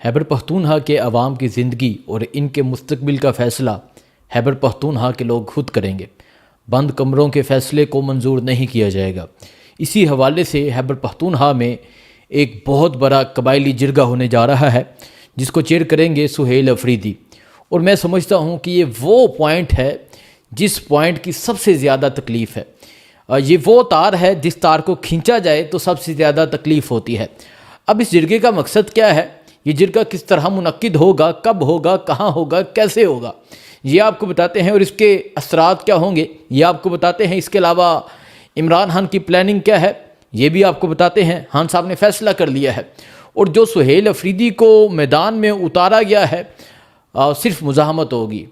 خیبر پختونخوا کے عوام کی زندگی اور ان کے مستقبل کا فیصلہ خیبر پختونخوا کے لوگ خود کریں گے۔ بند کمروں کے فیصلے کو منظور نہیں کیا جائے گا۔ اسی حوالے سے خیبر پختونخوا میں ایک بہت بڑا قبائلی جرگہ ہونے جا رہا ہے جس کو چیئر کریں گے سہیل افریدی، اور میں سمجھتا ہوں کہ یہ وہ پوائنٹ ہے جس پوائنٹ کی سب سے زیادہ تکلیف ہے۔ یہ وہ تار ہے جس تار کو کھینچا جائے تو سب سے زیادہ تکلیف ہوتی ہے۔ اب اس جرگے کا مقصد کیا ہے، یہ جرگہ کس طرح منعقد ہوگا، کب ہوگا، کہاں ہوگا، کیسے ہوگا، یہ آپ کو بتاتے ہیں، اور اس کے اثرات کیا ہوں گے یہ آپ کو بتاتے ہیں۔ اس کے علاوہ عمران خان کی پلاننگ کیا ہے یہ بھی آپ کو بتاتے ہیں۔ خان صاحب نے فیصلہ کر لیا ہے، اور جو سہیل افریدی کو میدان میں اتارا گیا ہے صرف مزاحمت ہوگی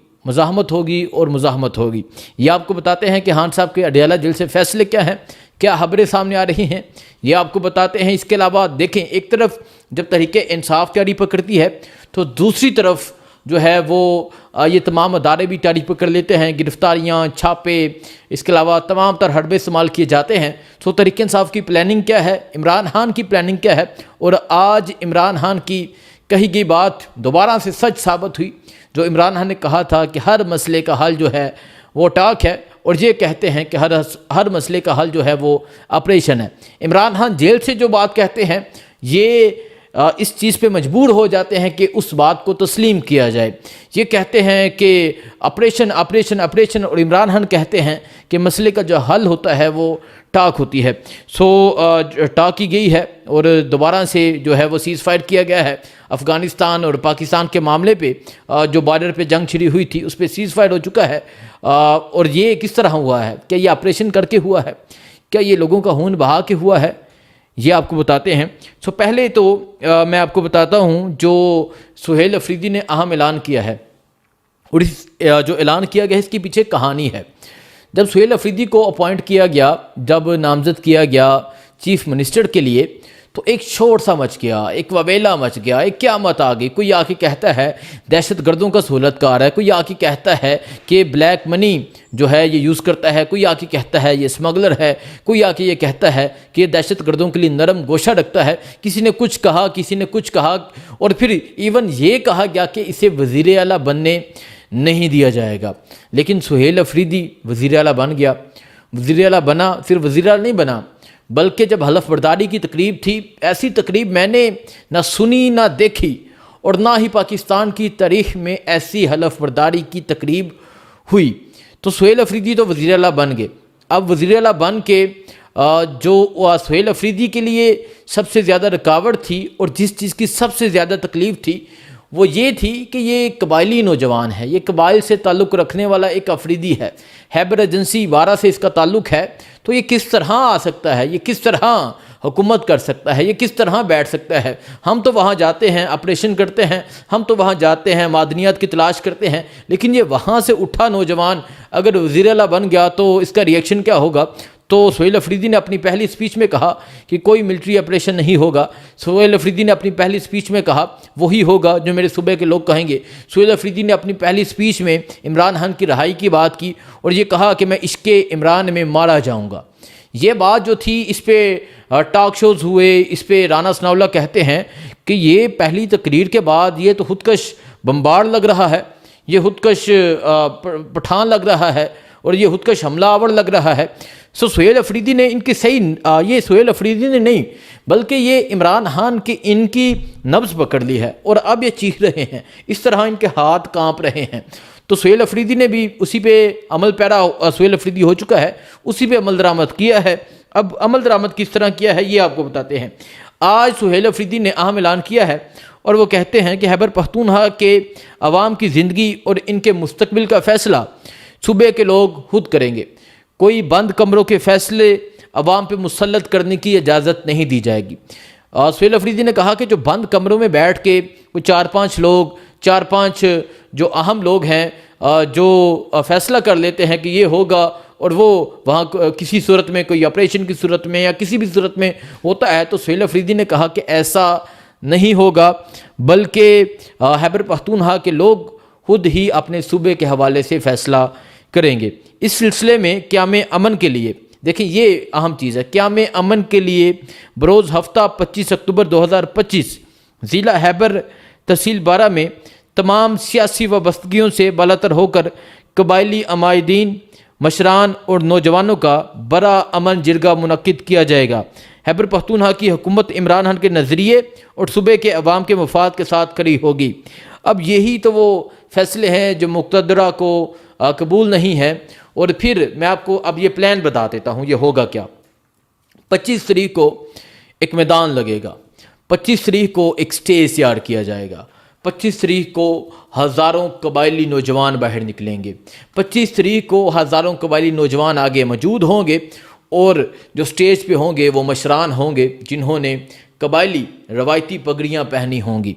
اور مزاحمت ہوگی۔ یہ آپ کو بتاتے ہیں کہ خان صاحب کے اڈیالہ جیل سے فیصلے کیا ہیں، کیا خبریں سامنے آ رہی ہیں، یہ آپ کو بتاتے ہیں۔ اس کے علاوہ دیکھیں، ایک طرف جب تحریک انصاف تیاری پکڑتی ہے تو دوسری طرف جو ہے وہ یہ تمام ادارے بھی تیاری پکڑ لیتے ہیں، گرفتاریاں، چھاپے، اس کے علاوہ تمام تر حربے استعمال کیے جاتے ہیں۔ تو تحریک انصاف کی پلاننگ کیا ہے، عمران خان کی پلاننگ کیا ہے، اور آج عمران خان کی کہی گئی بات دوبارہ سے سچ ثابت ہوئی۔ جو عمران خان نے کہا تھا کہ ہر مسئلے کا حل جو ہے وہ ٹاک ہے، اور یہ کہتے ہیں کہ ہر مسئلے کا حل جو ہے وہ آپریشن ہے۔ عمران خان جیل سے جو بات کہتے ہیں یہ اس چیز پہ مجبور ہو جاتے ہیں کہ اس بات کو تسلیم کیا جائے۔ یہ کہتے ہیں کہ آپریشن آپریشن آپریشن، اور عمران خان کہتے ہیں کہ مسئلے کا جو حل ہوتا ہے وہ ٹاک ہوتی ہے۔ ٹاک کی گئی ہے، اور دوبارہ سے جو ہے وہ سیز فائر کیا گیا ہے۔ افغانستان اور پاکستان کے معاملے پہ جو بارڈر پہ جنگ چھڑی ہوئی تھی اس پہ سیز فائر ہو چکا ہے، اور یہ کس طرح ہوا ہے، کیا یہ آپریشن کر کے ہوا ہے، کیا یہ لوگوں کا خون بہا کے ہوا ہے، یہ آپ کو بتاتے ہیں۔ پہلے تو میں آپ کو بتاتا ہوں جو سہیل افریدی نے اہم اعلان کیا ہے، اور اس جو اعلان کیا گیا اس کے پیچھے کہانی ہے۔ جب سہیل افریدی کو اپوائنٹ کیا گیا، جب نامزد کیا گیا چیف منسٹر کے لیے، تو ایک شور سا مچ گیا، ایک وبیلا مچ گیا، ایک قیامت آ گئی۔ کوئی آ کے کہتا ہے دہشت گردوں کا سہولت کار ہے، کوئی آ کے کہتا ہے کہ بلیک منی جو ہے یہ یوز کرتا ہے، کوئی آ کے کہتا ہے یہ اسمگلر ہے، کوئی آ کے یہ کہتا ہے کہ یہ دہشت گردوں کے لیے نرم گوشہ رکھتا ہے۔ کسی نے کچھ کہا، کسی نے کچھ کہا، اور پھر ایون یہ کہا گیا کہ اسے وزیر اعلیٰ بننے نہیں دیا جائے گا۔ لیکن سہیل افریدی وزیر اعلیٰ بن گیا۔ وزیر اعلیٰ بنا، صرف وزیر اعلیٰ نہیں بنا، بلکہ جب حلف برداری کی تقریب تھی، ایسی تقریب میں نے نہ سنی نہ دیکھی، اور نہ ہی پاکستان کی تاریخ میں ایسی حلف برداری کی تقریب ہوئی۔ تو سہیل افریدی تو وزیر اعلیٰ بن گئے۔ اب وزیر اعلیٰ بن کے جو سہیل افریدی کے لیے سب سے زیادہ رکاوٹ تھی، اور جس چیز کی سب سے زیادہ تکلیف تھی، وہ یہ تھی کہ یہ قبائلی نوجوان ہے، یہ قبائل سے تعلق رکھنے والا ایک افریدی ہے، خیبر ایجنسی وارہ سے اس کا تعلق ہے۔ تو یہ کس طرح آ سکتا ہے، یہ کس طرح حکومت کر سکتا ہے، یہ کس طرح بیٹھ سکتا ہے؟ ہم تو وہاں جاتے ہیں، آپریشن کرتے ہیں، ہم تو وہاں جاتے ہیں، معدنیات کی تلاش کرتے ہیں، لیکن یہ وہاں سے اٹھا نوجوان اگر وزیر اعلیٰ بن گیا تو اس کا ریئیکشن کیا ہوگا؟ تو سہیل افریدی نے اپنی پہلی سپیچ میں کہا کہ کوئی ملٹری آپریشن نہیں ہوگا۔ سہیل افریدی نے اپنی پہلی سپیچ میں کہا وہی ہوگا جو میرے صوبے کے لوگ کہیں گے۔ سہیل افریدی نے اپنی پہلی سپیچ میں عمران خان کی رہائی کی بات کی، اور یہ کہا کہ میں عشق عمران میں مارا جاؤں گا۔ یہ بات جو تھی، اس پہ ٹاک شوز ہوئے، اس پہ رانا ثناءاللہ کہتے ہیں کہ یہ پہلی تقریر کے بعد یہ تو خودکش بمبار لگ رہا ہے، یہ خودکش پٹھان لگ رہا ہے، اور یہ خودکش حملہ آور لگ رہا ہے۔ سہیل افریدی نے ان کی یہ سہیل افریدی نے نہیں بلکہ یہ عمران خان کی ان کی نبض پکڑ لی ہے، اور اب یہ چیخ رہے ہیں، اس طرح ان کے ہاتھ کانپ رہے ہیں۔ تو سہیل افریدی نے بھی اسی پہ عمل پیرا سہیل افریدی ہو چکا ہے، اسی پہ عمل درآمد کیا ہے۔ اب عمل درآمد کس طرح کیا ہے یہ آپ کو بتاتے ہیں۔ آج سہیل افریدی نے اہم اعلان کیا ہے، اور وہ کہتے ہیں کہ خیبر پختونخوا کے عوام کی زندگی اور ان کے مستقبل کا فیصلہ صوبے کے لوگ خود کریں گے۔ کوئی بند کمروں کے فیصلے عوام پہ مسلط کرنے کی اجازت نہیں دی جائے گی۔ سہیل افریدی نے کہا کہ جو بند کمروں میں بیٹھ کے کوئی چار پانچ جو اہم لوگ ہیں جو فیصلہ کر لیتے ہیں کہ یہ ہوگا، اور وہ وہاں کسی صورت میں، کوئی آپریشن کی صورت میں یا کسی بھی صورت میں ہوتا ہے، تو سہیل افریدی نے کہا کہ ایسا نہیں ہوگا، بلکہ خیبر پختونخوا کے لوگ خود ہی اپنے صوبے کے حوالے سے فیصلہ کریں گے۔ اس سلسلے میں قیام امن کے لیے دیکھیں، یہ اہم چیز ہے، قیام امن کے لیے بروز ہفتہ 25 اکتوبر 2025 ضلع خیبر تحصیل بارہ میں تمام سیاسی وابستگیوں سے بالاتر ہو کر قبائلی عمائدین، مشران اور نوجوانوں کا بڑا امن جرگہ منعقد کیا جائے گا۔ خیبر پختونخوا کی حکومت عمران خان کے نظریے اور صوبے کے عوام کے مفاد کے ساتھ کھڑی ہوگی۔ اب یہی تو وہ فیصلے ہیں جو مقتدرہ کو قبول نہیں ہیں۔ اور پھر میں آپ کو اب یہ پلان بتا دیتا ہوں، یہ ہوگا کیا۔ 25 تاریخ کو ایک میدان لگے گا، 25 تاریخ کو ایک سٹیج تیار کیا جائے گا، 25 تاریخ کو ہزاروں قبائلی نوجوان باہر نکلیں گے، 25 تاریخ کو ہزاروں قبائلی نوجوان آگے موجود ہوں گے، اور جو سٹیج پہ ہوں گے وہ مشران ہوں گے جنہوں نے قبائلی روایتی پگڑیاں پہنی ہوں گی،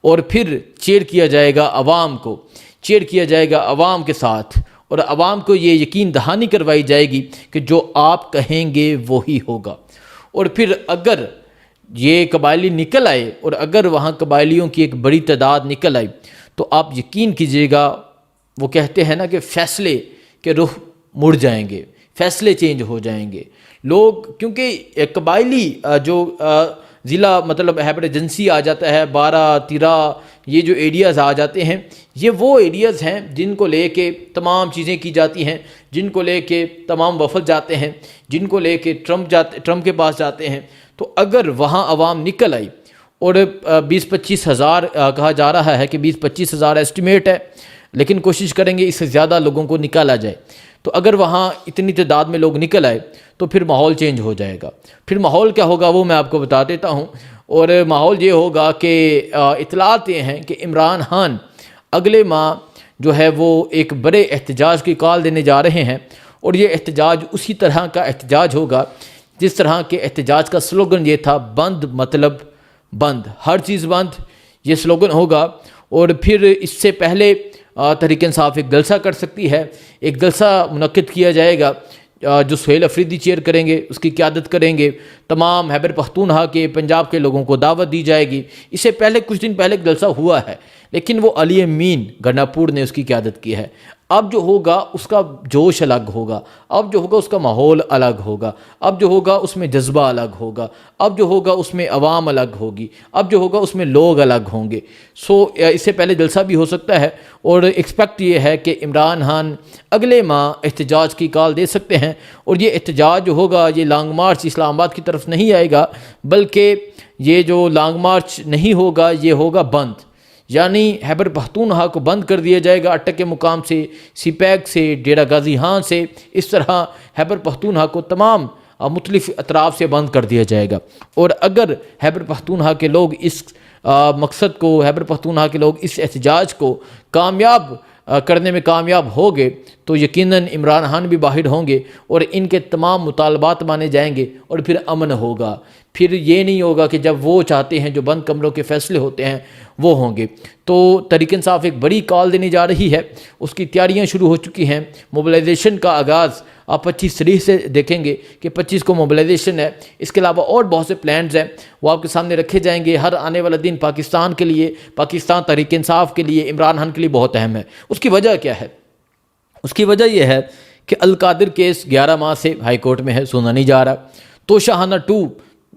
اور پھر چیئر کیا جائے گا عوام کو، چیئر کیا جائے گا عوام کے ساتھ، اور عوام کو یہ یقین دہانی کروائی جائے گی کہ جو آپ کہیں گے وہی ہوگا۔ اور پھر اگر یہ قبائلی نکل آئے، اور اگر وہاں قبائلیوں کی ایک بڑی تعداد نکل آئی، تو آپ یقین کیجئے گا، وہ کہتے ہیں نا کہ فیصلے کے رخ مڑ جائیں گے، فیصلے چینج ہو جائیں گے۔ لوگ کیونکہ قبائلی جو ضلع مطلب خیبر ایجنسی آ جاتا ہے، بارہ تیرہ، یہ جو ایریاز آ جاتے ہیں، یہ وہ ایریاز ہیں جن کو لے کے تمام چیزیں کی جاتی ہیں، جن کو لے کے تمام وفد جاتے ہیں، جن کو لے کے ٹرمپ کے پاس جاتے ہیں۔ تو اگر وہاں عوام نکل آئی، اور 20-25 ہزار کہا جا رہا ہے کہ 20-25 ہزار ایسٹیمیٹ ہے، لیکن کوشش کریں گے اس سے زیادہ لوگوں کو نکالا جائے۔ تو اگر وہاں اتنی تعداد میں لوگ نکل آئے تو پھر ماحول چینج ہو جائے گا۔ پھر ماحول کیا ہوگا وہ میں آپ کو بتا دیتا ہوں، اور ماحول یہ ہوگا کہ اطلاعات یہ ہیں کہ عمران خان اگلے ماہ جو ہے وہ ایک بڑے احتجاج کی کال دینے جا رہے ہیں، اور یہ احتجاج اسی طرح کا احتجاج ہوگا جس طرح کے احتجاج کا سلوگن یہ تھا، بند مطلب بند، ہر چیز بند، یہ سلوگن ہوگا۔ اور پھر اس سے پہلے تحریک انصاف ایک جلسہ کر سکتی ہے، ایک جلسہ منعقد کیا جائے گا جو سہیل افریدی چیئر کریں گے، اس کی قیادت کریں گے، تمام خیبر پختونخوا کے پنجاب کے لوگوں کو دعوت دی جائے گی۔ اس سے پہلے کچھ دن پہلے ایک جلسہ ہوا ہے، لیکن وہ علی امین گناپور نے اس کی قیادت کی ہے۔ اب جو ہوگا اس کا جوش الگ ہوگا، اب جو ہوگا اس کا ماحول الگ ہوگا، اب جو ہوگا اس میں جذبہ الگ ہوگا، اب جو ہوگا اس میں عوام الگ ہوگی، اب جو ہوگا اس میں لوگ الگ ہوں گے۔ اس سے پہلے جلسہ بھی ہو سکتا ہے، اور ایکسپیکٹ یہ ہے کہ عمران خان اگلے ماہ احتجاج کی کال دے سکتے ہیں، اور یہ احتجاج جو ہوگا یہ لانگ مارچ اسلام آباد کی طرف نہیں آئے گا، بلکہ یہ جو لانگ مارچ نہیں ہوگا یہ ہوگا بند، یعنی خیبر پختونخوا کو بند کر دیا جائے گا اٹک کے مقام سے، سی پیک سے، ڈیرہ غازی خان سے، اس طرح خیبر پختونخوا کو تمام مختلف اطراف سے بند کر دیا جائے گا۔ اور اگر خیبر پختونخوا کے لوگ اس مقصد کو، خیبر پختونخوا کے لوگ اس احتجاج کو کامیاب کرنے میں کامیاب ہو گئے تو یقیناً عمران خان بھی باہر ہوں گے، اور ان کے تمام مطالبات مانے جائیں گے، اور پھر امن ہوگا۔ پھر یہ نہیں ہوگا کہ جب وہ چاہتے ہیں جو بند کمروں کے فیصلے ہوتے ہیں وہ ہوں گے۔ تو تحریک انصاف ایک بڑی کال دینے جا رہی ہے، اس کی تیاریاں شروع ہو چکی ہیں۔ موبلائزیشن کا آغاز آپ 25 تاریخ سے دیکھیں گے کہ 25 کو موبلائزیشن ہے۔ اس کے علاوہ اور بہت سے پلانز ہیں، وہ آپ کے سامنے رکھے جائیں گے۔ ہر آنے والا دن پاکستان کے لیے، پاکستان تحریک انصاف کے لیے، عمران خان کے لیے بہت اہم ہے۔ اس کی وجہ کیا ہے؟ اس کی وجہ یہ ہے کہ القادر کیس 11 ماہ سے ہائی کورٹ میں ہے، سنا نہیں جا رہا۔ توشاہانہ 2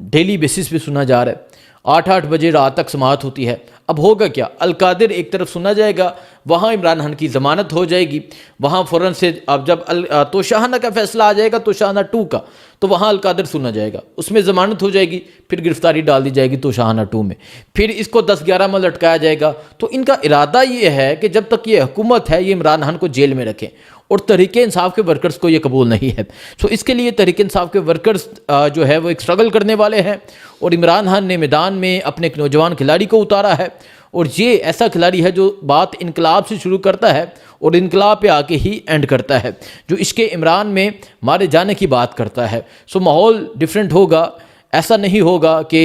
ڈیلی بیسس پہ سنا جا رہا ہے، 8 بجے رات تک سماعت ہوتی ہے۔ اب ہوگا کیا؟ القادر ایک طرف سنا جائے گا، وہاں عمران خان کی ضمانت ہو جائے گی، وہاں فوراً سے اب جب توشاہانہ کا فیصلہ آ جائے گا، توشاہانہ 2 کا، تو وہاں القادر سنا جائے گا، اس میں ضمانت ہو جائے گی، پھر گرفتاری ڈال دی جائے گی توشاہانہ 2 میں، پھر اس کو 10-11 میں لٹکایا جائے گا۔ تو ان کا ارادہ یہ ہے کہ جب تک یہ حکومت ہے یہ عمران خان کو جیل میں رکھیں، اور تحریک انصاف کے ورکرز کو یہ قبول نہیں ہے۔ اس کے لیے تحریک انصاف کے ورکرز جو ہے وہ ایک سٹرگل کرنے والے ہیں، اور عمران خان نے میدان میں اپنے ایک نوجوان کھلاڑی کو اتارا ہے، اور یہ ایسا کھلاڑی ہے جو بات انقلاب سے شروع کرتا ہے اور انقلاب پہ آ کے ہی اینڈ کرتا ہے، جو عشق عمران میں مارے جانے کی بات کرتا ہے۔ ماحول ڈیفرنٹ ہوگا، ایسا نہیں ہوگا کہ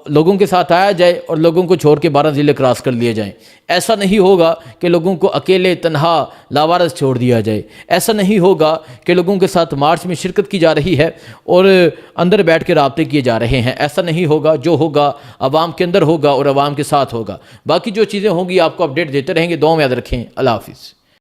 لوگوں کے ساتھ آیا جائے اور لوگوں کو چھوڑ کے 12 ضلع کراس کر لیے جائیں، ایسا نہیں ہوگا کہ لوگوں کو اکیلے تنہا لاوارث چھوڑ دیا جائے، ایسا نہیں ہوگا کہ لوگوں کے ساتھ مارچ میں شرکت کی جا رہی ہے اور اندر بیٹھ کے رابطے کیے جا رہے ہیں، ایسا نہیں ہوگا۔ جو ہوگا عوام کے اندر ہوگا اور عوام کے ساتھ ہوگا۔ باقی جو چیزیں ہوں گی آپ کو اپڈیٹ دیتے رہیں گے۔ دعاؤں میں یاد رکھیں۔ اللہ حافظ۔